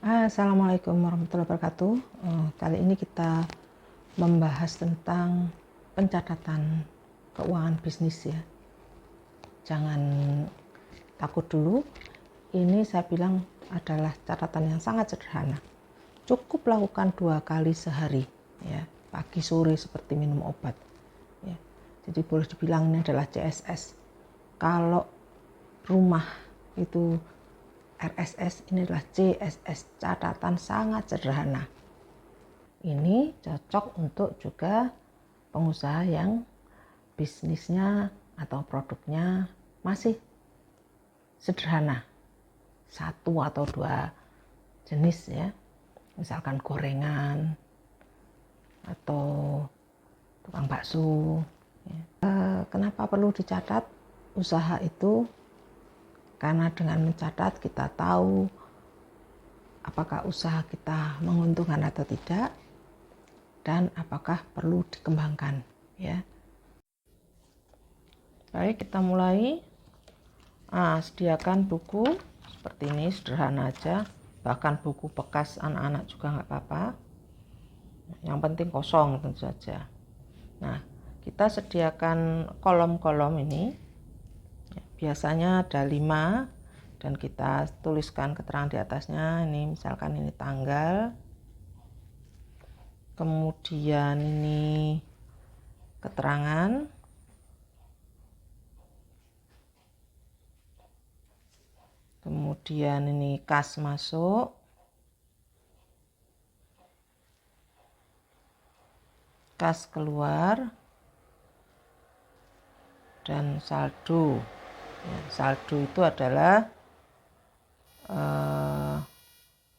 Assalamualaikum warahmatullahi wabarakatuh. Kali ini kita membahas tentang pencatatan keuangan bisnis ya. Jangan takut dulu. Ini saya bilang adalah catatan yang sangat sederhana. Cukup lakukan 2 kali sehari ya, pagi sore seperti minum obat. Ya. Jadi boleh dibilang ini adalah CSS. Kalau rumah itu RSS, ini adalah CSS, catatan sangat sederhana. Ini cocok untuk juga pengusaha yang bisnisnya atau produknya masih sederhana, 1 atau 2 jenis ya, misalkan gorengan atau tukang bakso ya. Kenapa perlu dicatat usaha itu? Karena dengan mencatat kita tahu apakah usaha kita menguntungkan atau tidak dan apakah perlu dikembangkan ya. Baik, kita mulai. Sediakan buku seperti ini, sederhana aja, bahkan buku bekas anak-anak juga nggak apa-apa, yang penting kosong tentu saja. Nah, kita sediakan kolom-kolom ini. Biasanya ada 5 dan kita tuliskan keterangan di atasnya. Ini misalkan ini tanggal, kemudian ini keterangan, kemudian ini kas masuk, kas keluar, dan saldo. Saldo itu adalah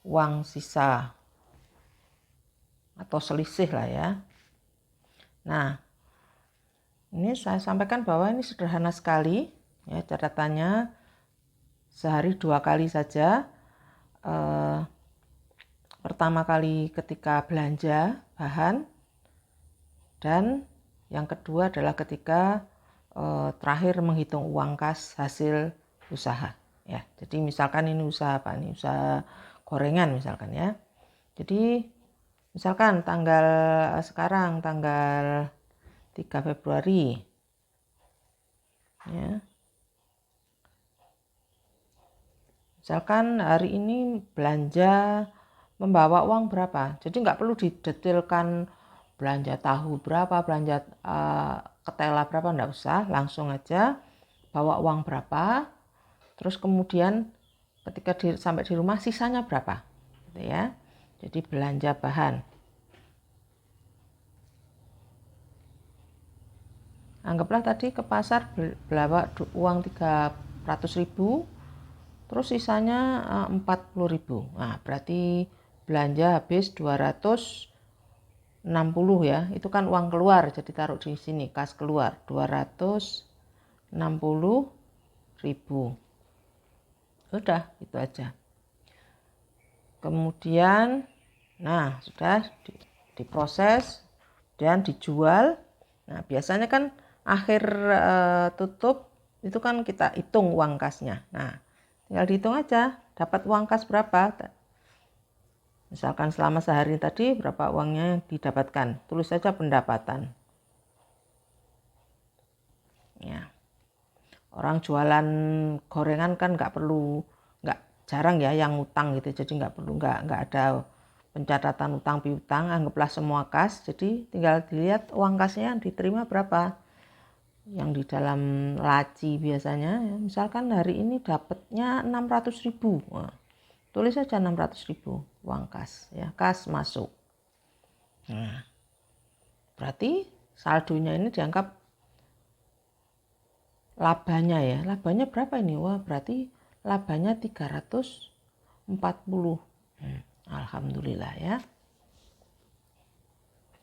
uang sisa atau selisih lah ya. Nah, ini saya sampaikan bahwa ini sederhana sekali ya, catatannya sehari 2 kali saja. Pertama kali ketika belanja bahan, dan yang kedua adalah ketika terakhir menghitung uang kas hasil usaha ya. Jadi misalkan ini usaha apa nih, usaha gorengan misalkan ya. Jadi misalkan sekarang tanggal 3 Februari ya. Misalkan hari ini belanja membawa uang berapa, jadi nggak perlu didetailkan belanja tahu berapa, belanja ketela berapa, enggak usah, langsung aja bawa uang berapa, terus kemudian ketika sampai di rumah sisanya berapa gitu ya. Jadi belanja bahan, anggaplah tadi ke pasar bawa uang 300.000, terus sisanya 40.000. Nah, berarti belanja habis 260 ya. Itu kan uang keluar, jadi taruh di sini kas keluar 260.000. Udah, itu aja. Kemudian nah, sudah diproses dan dijual. Nah, biasanya kan akhir tutup itu kan kita hitung uang kasnya. Nah, tinggal dihitung aja dapat uang kas berapa. Misalkan selama sehari tadi berapa uangnya yang didapatkan, tulis saja pendapatan ya. Orang jualan gorengan kan nggak jarang ya yang utang gitu, jadi nggak ada pencatatan utang piutang, anggaplah semua kas. Jadi tinggal dilihat uang kasnya yang diterima berapa, yang di dalam laci biasanya ya. Misalkan hari ini dapatnya 600.000, nah, tulis saja 600.000 uang kas ya, kas masuk. Nah, berarti saldonya ini dianggap labanya ya. Labanya berapa ini? Wah, berarti labanya 340. Alhamdulillah ya.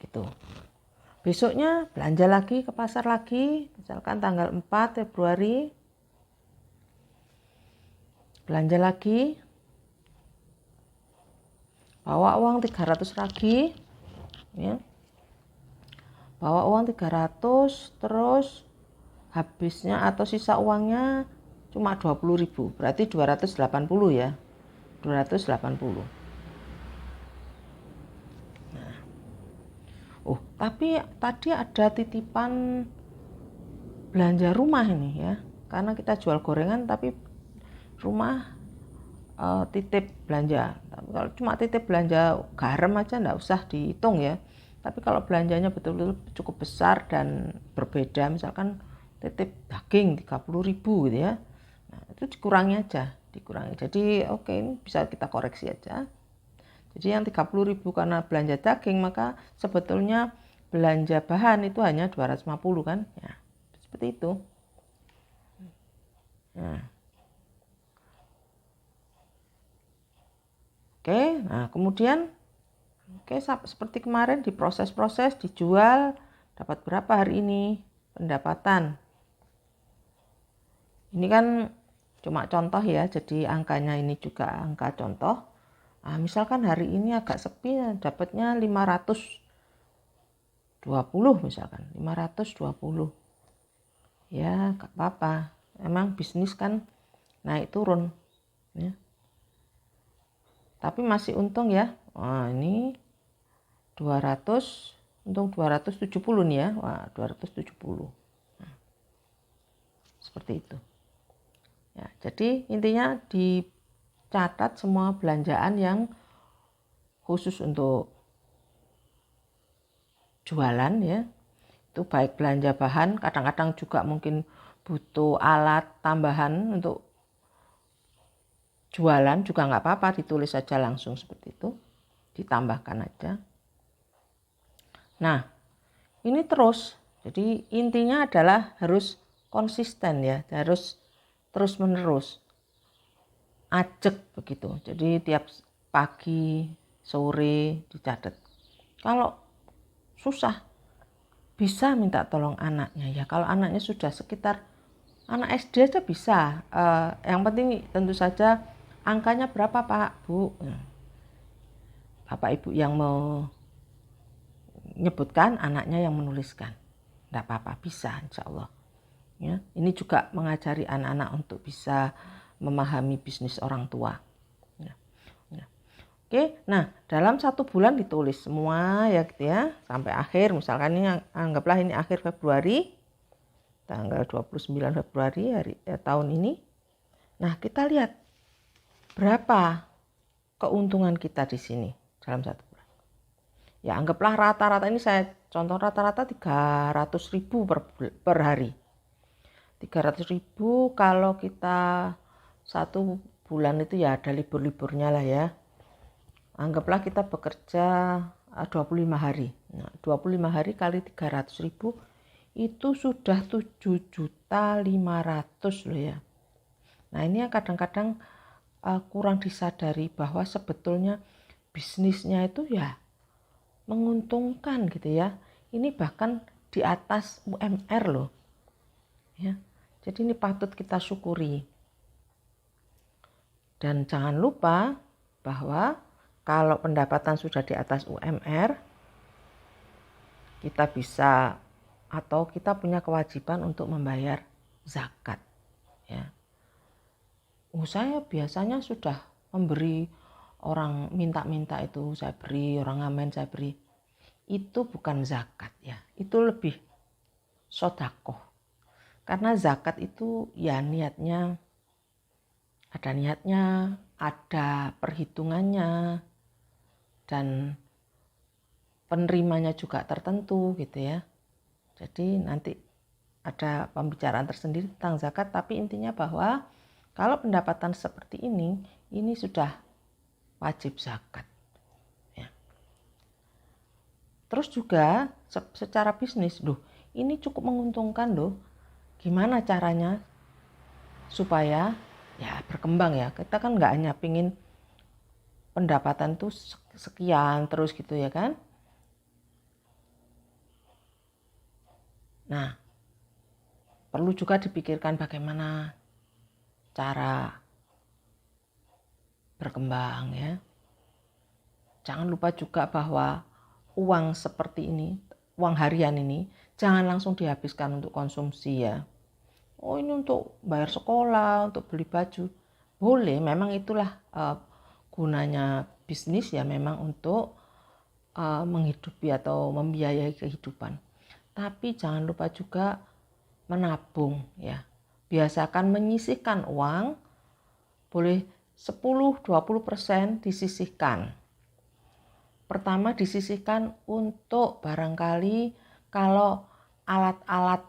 Gitu. Besoknya belanja lagi ke pasar lagi, misalkan tanggal 4 Februari. Belanja lagi, bawa uang 300 lagi ya. Bawa uang 300, terus habisnya atau sisa uangnya cuma 20.000, berarti 280 ya. 280. Oh, tapi tadi ada titipan belanja rumah ini ya. Karena kita jual gorengan tapi rumah titip belanja. Tapi kalau cuma titip belanja garam aja enggak usah dihitung ya. Tapi kalau belanjanya betul-betul cukup besar dan berbeda, misalkan titip daging 30.000 gitu ya. Nah, itu dikurangi aja, dikurangi. Jadi oke, ini bisa kita koreksi aja. Jadi yang 30.000 karena belanja daging, maka sebetulnya belanja bahan itu hanya 250 kan? Ya, seperti itu. Nah. Oke, nah kemudian seperti kemarin diproses-proses, dijual, dapat berapa hari ini pendapatan. Ini kan cuma contoh ya, jadi angkanya ini juga angka contoh. Nah, misalkan hari ini agak sepi, dapatnya 520 misalkan, 520. Ya, gak apa-apa. Emang bisnis kan naik turun. Ya. Tapi masih untung ya. Wah, ini 200, untung 270 nih ya. Wah, 270. Nah, seperti itu. Ya, jadi intinya dicatat semua belanjaan yang khusus untuk jualan ya. Itu baik belanja bahan, kadang-kadang juga mungkin butuh alat tambahan untuk jualan juga nggak apa-apa, ditulis saja langsung seperti itu, ditambahkan aja. Nah, ini terus, jadi intinya adalah harus konsisten ya, harus terus menerus, ajak begitu. Jadi tiap pagi, sore dicatat. Kalau susah, bisa minta tolong anaknya ya. Kalau anaknya sudah sekitar anak SD aja bisa. Yang penting tentu saja angkanya berapa Pak, Bu. Bapak Ibu yang menyebutkan, anaknya yang menuliskan. Tidak apa-apa, bisa insya Allah. Ya, ini juga mengajari anak-anak untuk bisa memahami bisnis orang tua. Ya. Ya. Oke, nah dalam 1 bulan ditulis semua ya gitu ya, sampai akhir. Misalkan ini anggaplah ini akhir Februari, tanggal 29 Februari tahun ini. Nah, kita lihat berapa keuntungan kita di sini dalam 1 bulan. Ya, anggaplah rata-rata, ini saya contoh rata-rata 300.000 per hari. 300.000 kalau kita 1 bulan itu ya ada libur-liburnya lah ya. Anggaplah kita bekerja 25 hari. Nah, 25 hari kali 300.000 itu sudah 7.500.000 loh ya. Nah, ini yang kadang-kadang kurang disadari bahwa sebetulnya bisnisnya itu ya menguntungkan gitu ya. Ini bahkan di atas UMR loh. Ya. Jadi ini patut kita syukuri. Dan jangan lupa bahwa kalau pendapatan sudah di atas UMR, kita bisa atau kita punya kewajiban untuk membayar zakat. Ya. Saya biasanya sudah memberi orang minta-minta itu saya beri, orang ngamen saya beri. Itu bukan zakat ya, itu lebih sodakoh. Karena zakat itu ya niatnya, ada perhitungannya, dan penerimanya juga tertentu gitu ya. Jadi nanti ada pembicaraan tersendiri tentang zakat, tapi intinya bahwa kalau pendapatan seperti ini sudah wajib zakat. Ya. Terus juga secara bisnis, ini cukup menguntungkan loh. Gimana caranya supaya ya berkembang ya. Kita kan nggak hanya pingin pendapatan tuh sekian terus gitu ya kan. Nah, perlu juga dipikirkan bagaimana cara berkembang ya. Jangan lupa juga bahwa uang seperti ini, uang harian ini jangan langsung dihabiskan untuk konsumsi ya. Oh, ini untuk bayar sekolah, untuk beli baju. Boleh, memang itulah gunanya bisnis ya, memang untuk menghidupi atau membiayai kehidupan. Tapi jangan lupa juga menabung ya. Biasakan menyisihkan uang, boleh 10-20% disisihkan. Pertama disisihkan untuk barangkali kalau alat-alat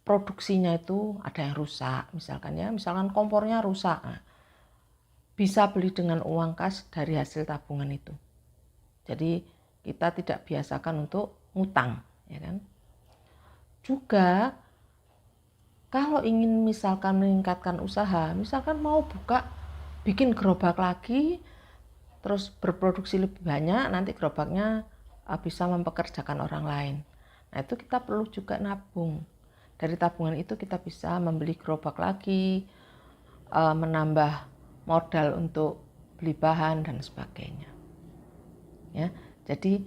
produksinya itu ada yang rusak, misalkan kompornya rusak. Nah, bisa beli dengan uang kas dari hasil tabungan itu. Jadi kita tidak biasakan untuk ngutang, ya kan? Juga kalau ingin misalkan meningkatkan usaha, misalkan mau bikin gerobak lagi, terus berproduksi lebih banyak, nanti gerobaknya bisa mempekerjakan orang lain. Nah itu kita perlu juga nabung. Dari tabungan itu kita bisa membeli gerobak lagi, menambah modal untuk beli bahan dan sebagainya. Ya, jadi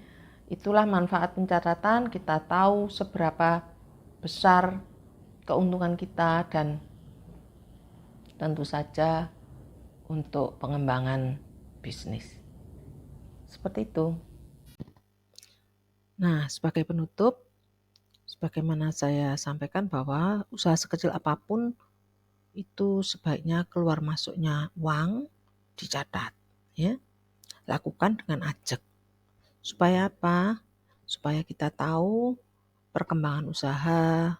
itulah manfaat pencatatan. Kita tahu seberapa besar keuntungan kita dan tentu saja untuk pengembangan bisnis. Seperti itu. Nah, sebagai penutup, sebagaimana saya sampaikan bahwa usaha sekecil apapun itu sebaiknya keluar masuknya uang dicatat, ya. Lakukan dengan ajak. Supaya apa? Supaya kita tahu perkembangan usaha,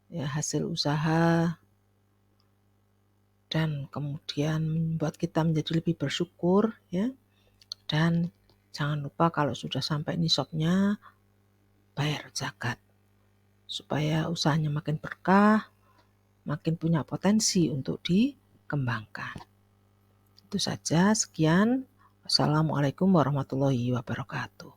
ya, hasil usaha, dan kemudian membuat kita menjadi lebih bersyukur, ya. Dan jangan lupa kalau sudah sampai nisabnya bayar zakat supaya usahanya makin berkah, makin punya potensi untuk dikembangkan. Itu saja, sekian. Wassalamualaikum warahmatullahi wabarakatuh.